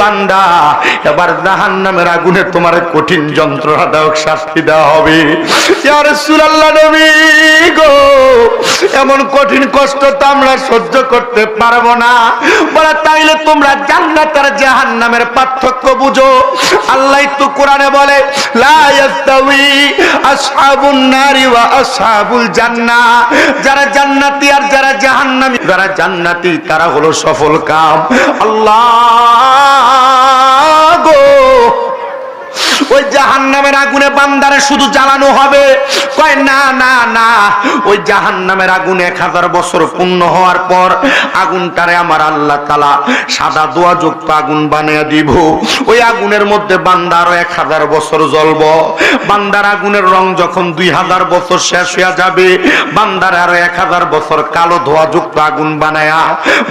বান্দা এবার জাহান্নামের আগুনে তোমার কঠিন যন্ত্রণাদায়ক শাস্তি দেওয়া হবে। ইয়া রাসূলুল্লাহ নবী গো, এমন কঠিন কষ্ট তো আমরা সহ্য করতে পারবো না। বলে তাইলে তোমরা জান্নাত আর জাহান্নামের পার্থক্য বুঝো। আল্লাহ তো কোরআনে বলে লা ইয়াস্তাউই আসহাবুন নারি ওয়া আসহাবুল জান্নাহ, যারা জান্নাতি আর যারা জাহান্নামী, যারা জান্নাতি তারা হলো সফল কাম। আল্লাহ গো, ওই জাহান্নামের আগুনে বান্দারে শুধু জ্বালানো হবে? কয় না না না, ওই জাহান্নামের আগুন 1000 বছর পূর্ণ হওয়ার পর আগুনটারে আমার আল্লাহ তাআলা সাদা দোয়াযুক্ত আগুন বানিয়ে দিব। ওই আগুনের মধ্যে বান্দা আরো 1000 বছর জ্বলব। বান্দার আগুনের রং যখন 2000 বছর শেষ হয়ে যাবে, বান্দার আরো 1000 বছর কালো ধোঁয়াযুক্ত আগুন বানায়া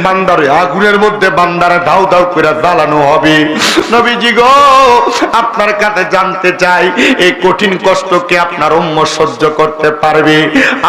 বান্দার আগুনের মধ্যে বান্দারে দাউ দাউ করে জ্বালানো হবে। নবীজি গো, আপনার কাছে জানতে চাই, এই কঠিন কষ্টকে আপনার উম্মত সহ্য করতে পারবে?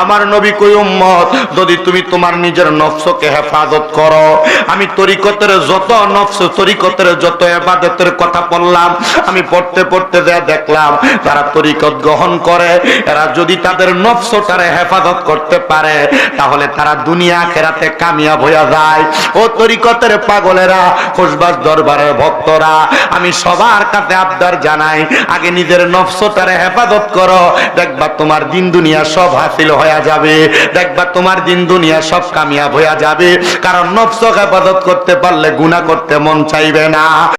আমার নবী কই, উম্মত যদি তুমি তোমার নিজের নফসকে হেফাজত করো, আমি তরিকতের যত নফস, তরিকতের যত ইবাদতের কথা বললাম, আমি পড়তে পড়তে দেখলাম যারা তরিকত গ্রহণ করে এরা যদি তাদের নফসটারে হেফাজত করতে পারে তাহলে তারা দুনিয়া আখিরাতে কামিয়াব হয়ে যায়। ও তরিকতের পাগলেরা, খুশবাস দরবারের ভক্তরা, আমি সবার কাছে আবদার জানাই, আগে নিজের নফসটারে হেফাজত করো, দেখবা তোমার দিন দুনিয়া সব হাসিল হয়ে যাবে, দেখবা তোমার দিন দুনিয়া সব কামিয়াব হয়ে যাবে। কারণ নফস হেফাজত করতে পারলে গুনাহ করতে মন চাইবে না।